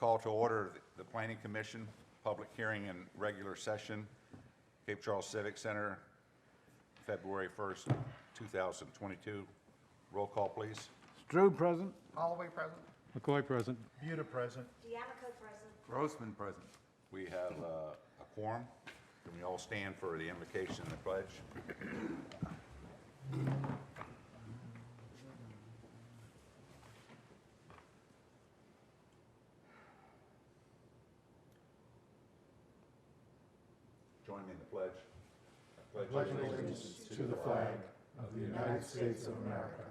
Call to order the Planning Commission, public hearing and regular session, Cape Charles Civic Center, February 1st, 2022. Roll call, please. Strube present. Holloway present. McCoy present. Buda present. D'Amico present. Grossman present. We have a quorum. Can we all stand for the invocation and the pledge? Join me in the pledge. I pledge allegiance to the flag of the United States of America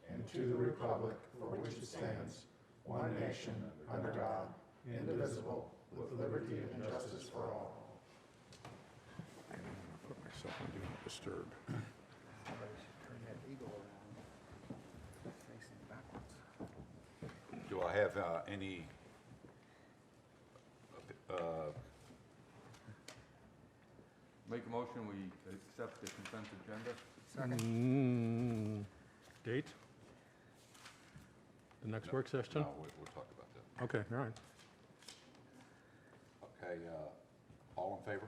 and to the republic for which it stands, one nation, under God, indivisible, with liberty and justice for all. I'm going to put myself on Do Not Disturb. Turn that eagle around, facing backwards. Do I have any Make a motion, we accept the consent agenda. Second. Date? The next work session? No, we'll talk about that. Okay, all right. Okay, all in favor?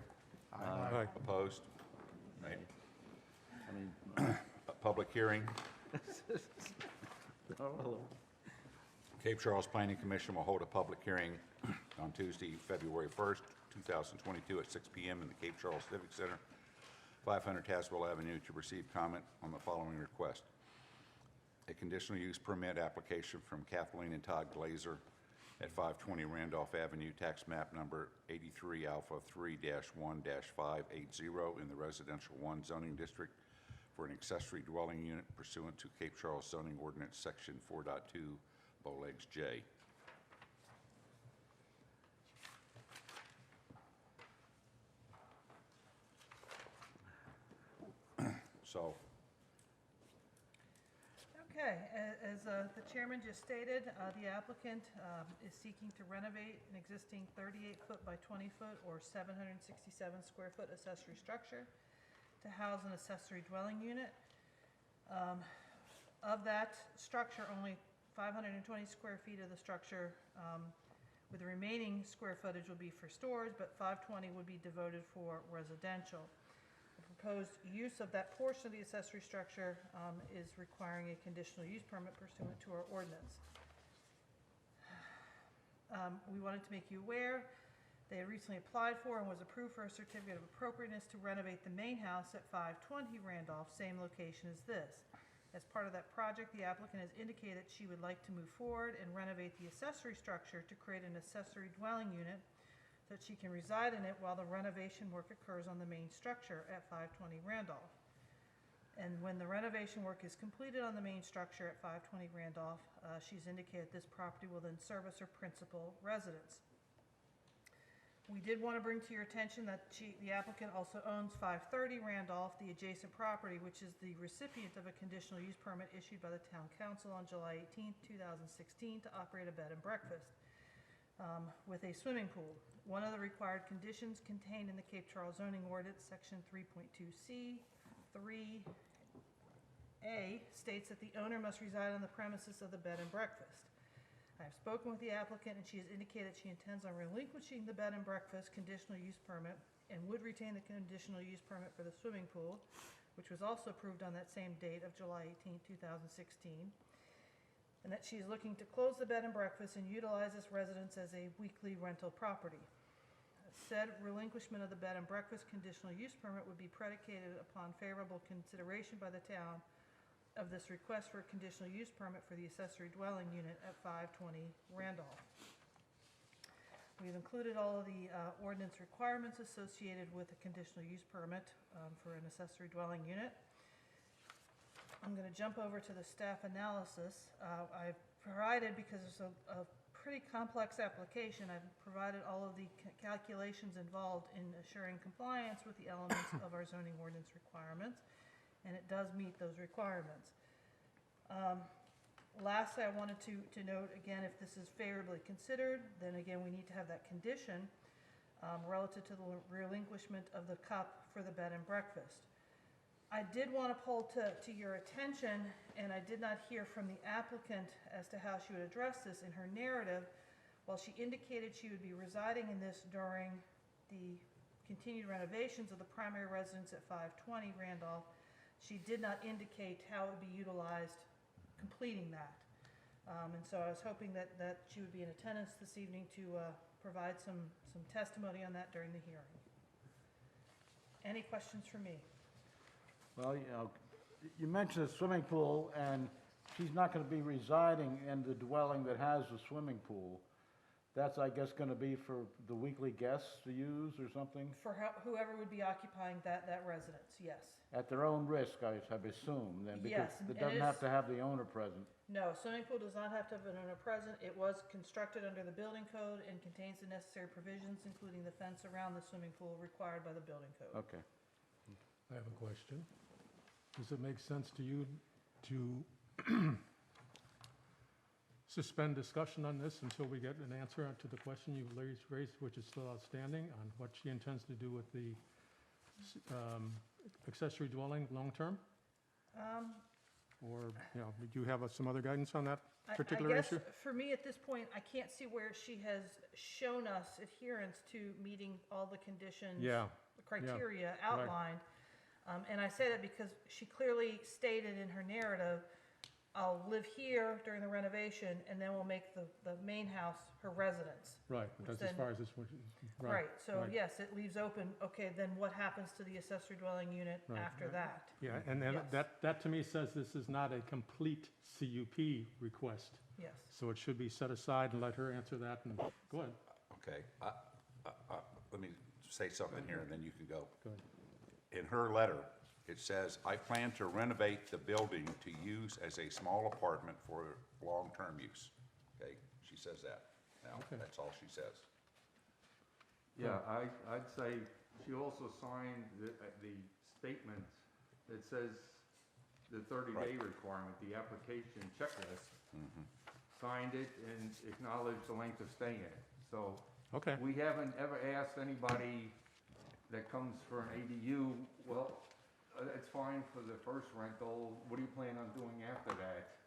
Aye. Opposed? Nay. I mean, A public hearing. Cape Charles Planning Commission will hold a public hearing on Tuesday, February 1st, 2022 at 6 p.m. in the Cape Charles Civic Center, 500 Tazewell Avenue, to receive comment on the following request. A conditional use permit application from Kathleen and Todd Glazer at 520 Randolph Avenue, tax map number 83 Alpha 3-1-580 in the Residential 1 zoning district for an accessory dwelling unit pursuant to Cape Charles zoning ordinance section 4.2, Bowlegs J. So, Okay, as the chairman just stated, the applicant is seeking to renovate an existing 38-foot by 20-foot or 767 square foot accessory structure to house an accessory dwelling unit. Of that structure, only 520 square feet of the structure with the remaining square footage will be for storage, but 520 would be devoted for residential. The proposed use of that portion of the accessory structure is requiring a conditional use permit pursuant to our ordinance. We wanted to make you aware they had recently applied for and was approved for a certificate of appropriateness to renovate the main house at 520 Randolph, same location as this. As part of that project, the applicant has indicated she would like to move forward and renovate the accessory structure to create an accessory dwelling unit that she can reside in it while the renovation work occurs on the main structure at 520 Randolph. And when the renovation work is completed on the main structure at 520 Randolph, she's indicated this property will then serve as her principal residence. We did want to bring to your attention that the applicant also owns 530 Randolph, the adjacent property, which is the recipient of a conditional use permit issued by the Town Council on July 18, 2016 to operate a bed and breakfast with a swimming pool. One of the required conditions contained in the Cape Charles zoning ordinance, section 3.2C, 3A, states that the owner must reside on the premises of the bed and breakfast. I have spoken with the applicant and she has indicated she intends on relinquishing the bed and breakfast conditional use permit and would retain the conditional use permit for the swimming pool, which was also approved on that same date of July 18, 2016. And that she is looking to close the bed and breakfast and utilize this residence as a weekly rental property. Said relinquishment of the bed and breakfast conditional use permit would be predicated upon favorable consideration by the town of this request for a conditional use permit for the accessory dwelling unit at 520 Randolph. We've included all of the ordinance requirements associated with a conditional use permit for an accessory dwelling unit. I'm going to jump over to the staff analysis. I've provided, because it's a pretty complex application, I've provided all of the calculations involved in assuring compliance with the elements of our zoning ordinance requirements, and it does meet those requirements. Lastly, I wanted to note, again, if this is favorably considered, then again, we need to have that condition relative to the relinquishment of the cup for the bed and breakfast. I did want to pull to your attention, and I did not hear from the applicant as to how she would address this in her narrative. While she indicated she would be residing in this during the continued renovations of the primary residence at 520 Randolph, she did not indicate how it would be utilized completing that. And so I was hoping that she would be in attendance this evening to provide some testimony on that during the hearing. Any questions for me? Well, you know, you mentioned a swimming pool, and she's not going to be residing in the dwelling that has a swimming pool. That's, I guess, going to be for the weekly guests to use or something? For whoever would be occupying that residence, yes. At their own risk, I have assumed, then, because Yes, and it it doesn't is- have to have the owner present. No, swimming pool does not have to have an owner present. It was constructed under the building code and contains the necessary provisions, including the fence around the swimming pool required by the building code. Okay. I have a question. Does it make sense to you to suspend discussion on this until we get an answer to the question you've raised, which is still outstanding, on what she intends to do with the accessory dwelling long-term? Or, you know, do you have some other guidance on that particular I guess issue? for me at this point, I can't see where she has shown us adherence to meeting all the conditions. Yeah, The criteria outlined. And I say that because she clearly stated in her narrative, I'll live here during the renovation, and then we'll make the main house her residence. right, but Which that's as then- far as this, Right, so right. yes, it leaves open, okay, then what happens to the accessory dwelling unit Right. after that? Yeah, and then Yes. that to me says this is not a complete CUP request. Yes. So it should be set aside and let her answer that, and go ahead. Okay, let me say something here, and then you can go. Go ahead. In her letter, it says, "I plan to renovate the building to use as a small apartment for long-term use." Okay, she says that. Now, Okay. that's all she says. Yeah, I'd say she also signed the statement that says the 30-day requirement, the application checklist. Signed it and acknowledged the length of stay in it. So Okay, we haven't ever asked anybody that comes for an ADU, well, it's fine for the first rental, what do you plan on doing after that?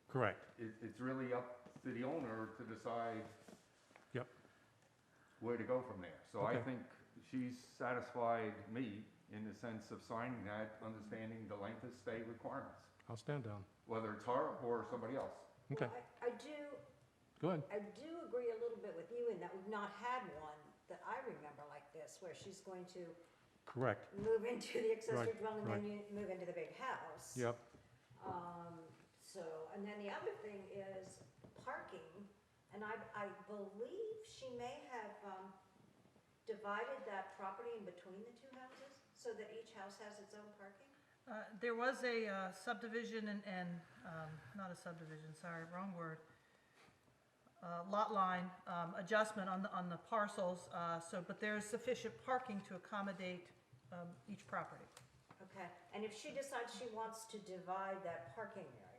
correct. It's really up to the owner to decide Yep, where to go from there. So I Okay. think she's satisfied me in the sense of signing that, understanding the length of stay requirements, I'll stand down. whether it's her or somebody else. Okay, Well, go ahead. I do agree a little bit with you in that we've not had one that I remember like this, where she's going to Correct. move into the accessory Right, dwelling, right. then you move into the big house. Yep, So, and then the other thing is parking, and I believe she may have, divided that property in between the two houses, so that each house has its own parking? There was a subdivision and not a subdivision, sorry, wrong word. Lot line adjustment on the parcels, but there's sufficient parking to accommodate each property. Okay, and if she decides she wants to divide that parking area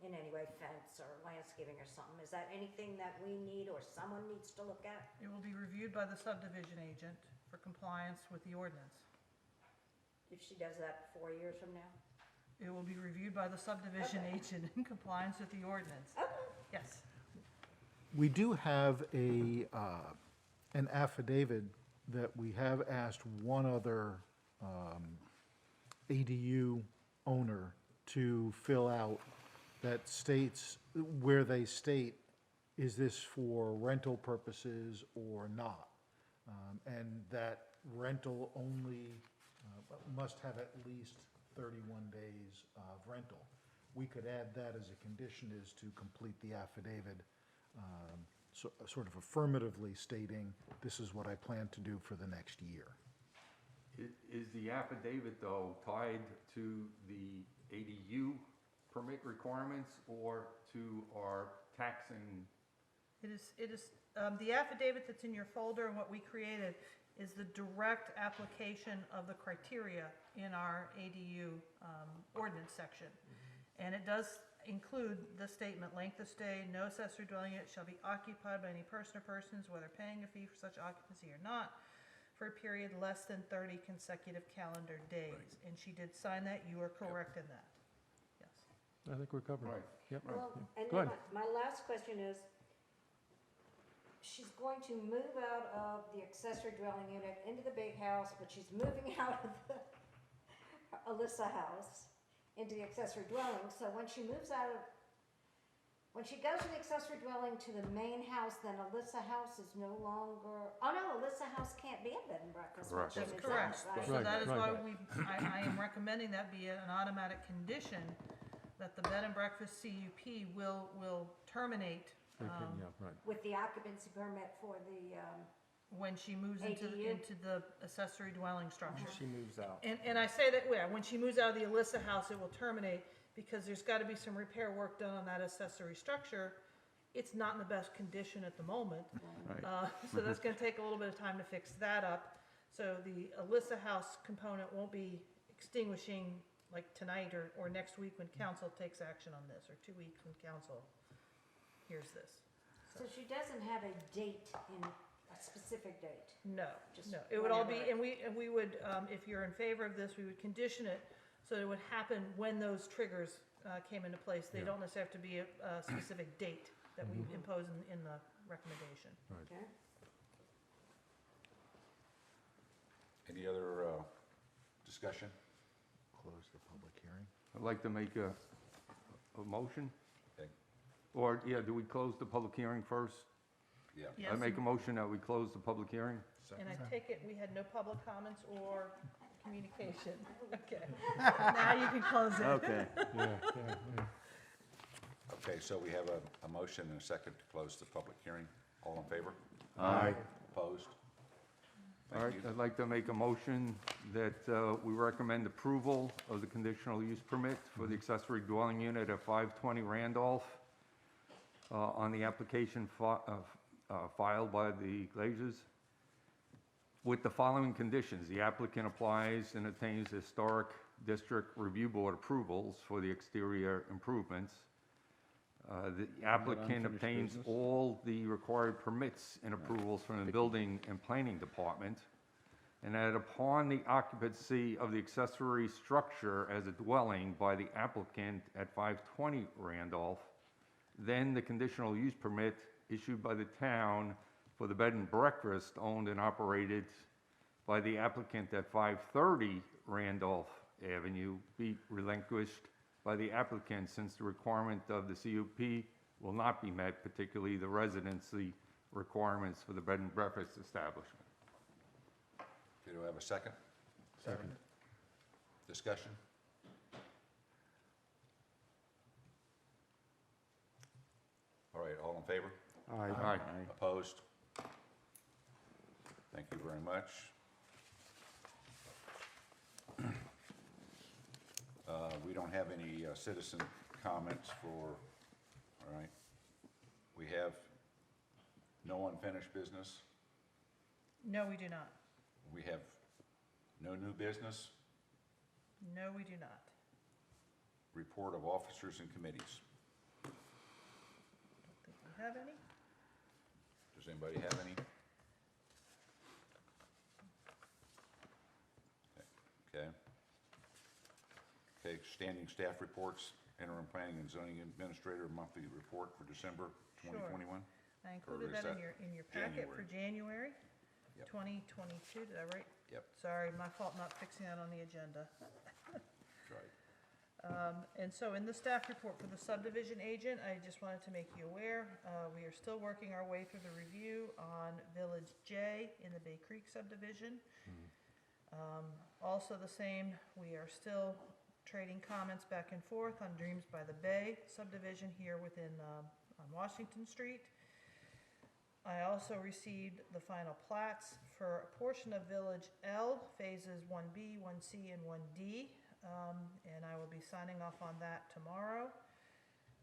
in any way, fence or landscaping or something, is that anything that we need or someone needs to look at? It will be reviewed by the subdivision agent for compliance with the ordinance. If she does that 4 years from now? It will be reviewed by the subdivision Okay. agent in compliance with the ordinance. Okay. Yes. We do have an affidavit that we have asked one other ADU owner to fill out that states, where they state, is this for rental purposes or not? And that rental only must have at least 31 days of rental. We could add that as a condition, is to complete the affidavit, sort of affirmatively stating, this is what I plan to do for the next year. Is the affidavit, though, tied to the ADU permit requirements or to our taxing? It is, the affidavit that's in your folder and what we created is the direct application of the criteria in our ADU ordinance section. And it does include the statement, length of stay, no accessory dwelling unit shall be occupied by any person or persons, whether paying a fee for such occupancy or not, for a period less than 30 consecutive calendar days. And she did sign that, you are correct in that. Yes. I think we're covered. Right. Yep. Well, and Go then ahead. my last question is, she's going to move out of the accessory dwelling unit into the big house, but she's moving out of the Alyssa house into the accessory dwelling. So when she moves out of, when she goes from the accessory dwelling to the main house, then Alyssa house is no longer, oh no, Alyssa house can't be a bed and breakfast. when Correct. she That's moves correct. out, right? So that is why right. I am recommending that be an automatic condition, that the bed and breakfast CUP will terminate, They can- yeah, right. With the occupancy permit for the, when she moves into ADU? the accessory dwelling structure. She moves out. And I say that, yeah, when she moves out of the Alyssa house, it will terminate, because there's gotta be some repair work done on that accessory structure. It's not in the best condition at the moment. Right. So that's gonna take a little bit of time to fix that up. So the Alyssa house component won't be extinguishing like tonight or next week when council takes action on this, or 2 weeks when council hears this. so she doesn't have a date a specific date. No, Just no, it would all be, whenever. and we would, if you're in favor of this, we would condition it so it would happen when those triggers came into place. They Yeah. don't necessarily have to be a specific date that we impose in the recommendation. Okay. Any other discussion? Close the public hearing. I'd like to make a motion, Okay. or, yeah, do we close the public hearing first? Yeah. Yes, I make a motion that we close the public hearing. and I take it we had no public comments or communication. Okay, now you can close it. Okay. Yeah, yeah. Okay, so we have a motion and a second to close the public hearing. All in favor? Aye. Opposed? All right, Thank you. I'd like to make a motion that we recommend approval of the conditional use permit for the accessory dwelling unit at 520 Randolph on the application filed by the Glazers with the following conditions. The applicant applies and obtains historic district review board approvals for the exterior improvements. The applicant unfinished obtains business. all the required permits and approvals from the building and planning department, and that upon the occupancy of the accessory structure as a dwelling by the applicant at 520 Randolph, then the conditional use permit issued by the town for the bed and breakfast owned and operated by the applicant at 530 Randolph Avenue be relinquished by the applicant, since the requirement of the CUP will not be met, particularly the residency requirements for the bed and breakfast establishment. Okay, do I have a second? Second. Discussion? All right, all in favor? Aye. Opposed? Thank you very much. We don't have any citizen comments for, all right. We have no unfinished business. No, we do not. We have no new business. No, we do not. Report of officers and committees. Don't think we have any. Does anybody have any? Okay. Okay, standing staff reports, interim planning and zoning administrator monthly report for December 2021. I included Or is that that in your packet for January Yep. 2022, did I write? Yep. Sorry, my fault not fixing that on the agenda. That's right. And so in the staff report for the subdivision agent, I just wanted to make you aware, we are still working our way through the review on Village J in the Bay Creek subdivision. Also the same, we are still trading comments back and forth on Dreams by the Bay subdivision here within, on Washington Street. I also received the final plats for a portion of Village L, phases 1B, 1C, and 1D. And I will be signing off on that tomorrow.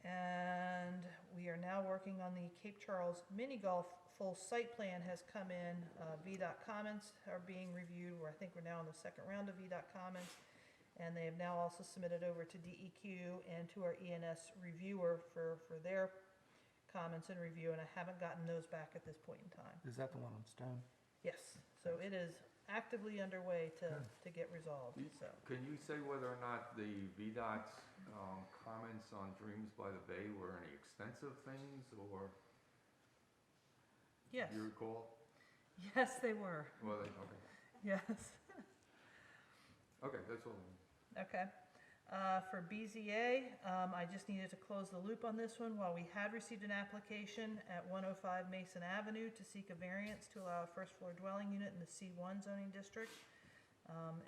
And we are now working on the Cape Charles mini golf full site plan has come in. VDOT comments are being reviewed, where I think we're now in the second round of VDOT comments. And they have now also submitted over to DEQ and to our ENS reviewer for their comments and review, and I haven't gotten those back at this point in time. Is that the one on Stone? Yes, so it is actively underway to get resolved, so. Can you say whether or not the VDOT's comments on Dreams by the Bay were any extensive things, or? Yes, You recall? yes, they were, Well, okay. yes. Okay, that's all. Okay. For BZA, I just needed to close the loop on this one. While we had received an application at 105 Mason Avenue to seek a variance to allow a first floor dwelling unit in the C1 zoning district,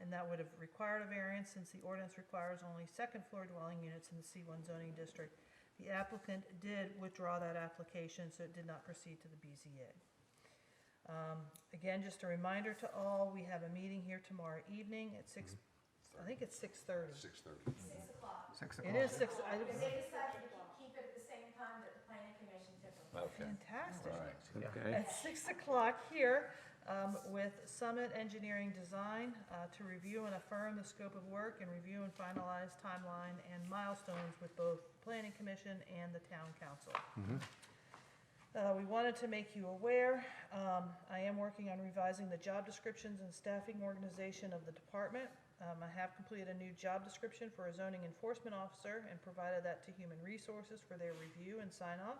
and that would have required a variance since the ordinance requires only second floor dwelling units in the C1 zoning district. The applicant did withdraw that application, so it did not proceed to the BZA. Again, just a reminder to all, we have a meeting here tomorrow evening at 6, I think it's 6:30. 6:30. 6 o'clock. 6 It is 6, Because they decided to keep it at the same time that the planning commission typically. Okay. fantastic. All right. Okay. At 6 o'clock here, with Summit Engineering Design, to review and affirm the scope of work and review and finalize timeline and milestones with both Planning Commission and the Town Council. We wanted to make you aware, I am working on revising the job descriptions and staffing organization of the department. I have completed a new job description for a zoning enforcement officer and provided that to Human Resources for their review and sign off.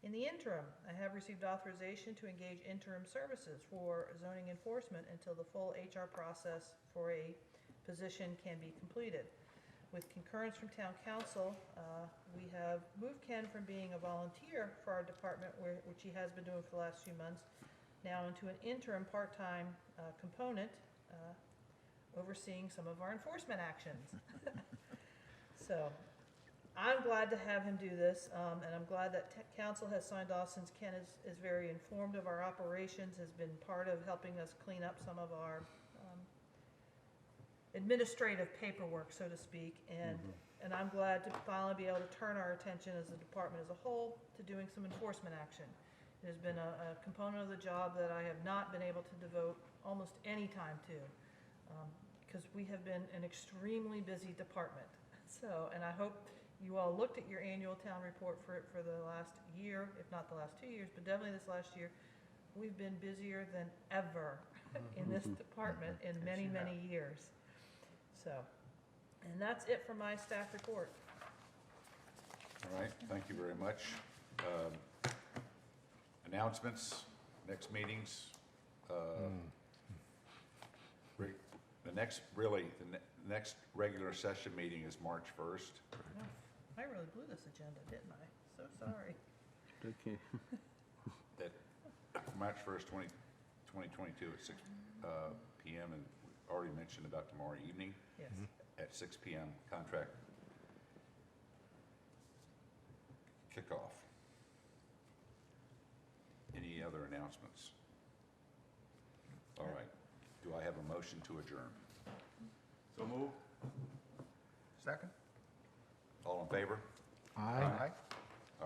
In the interim, I have received authorization to engage interim services for zoning enforcement until the full HR process for a position can be completed. With concurrence from Town Council, we have moved Ken from being a volunteer for our department, which he has been doing for the last few months, now into an interim part-time component, overseeing some of our enforcement actions. So, I'm glad to have him do this, and I'm glad that Council has signed off since Ken is very informed of our operations, has been part of helping us clean up some of our administrative paperwork, so to speak, and I'm glad to finally be able to turn our attention as a department as a whole to doing some enforcement action. It has been a component of the job that I have not been able to devote almost any time to, because we have been an extremely busy department. So, and I hope you all looked at your annual town report for the last year, if not the last 2 years, but definitely this last year. We've been busier than ever in this department in many, many years. So, and that's it for my staff report. All right, thank you very much. Announcements, next meetings. The next next regular session meeting is March 1st. Oh, I really blew this agenda, didn't I? So sorry. Okay. At March 1st, 2022 at 6 p.m. and we already mentioned about tomorrow evening Yes. at 6 p.m. contract kickoff. Any other announcements? All right. Do I have a motion to adjourn? So move. Second? All in favor? Aye.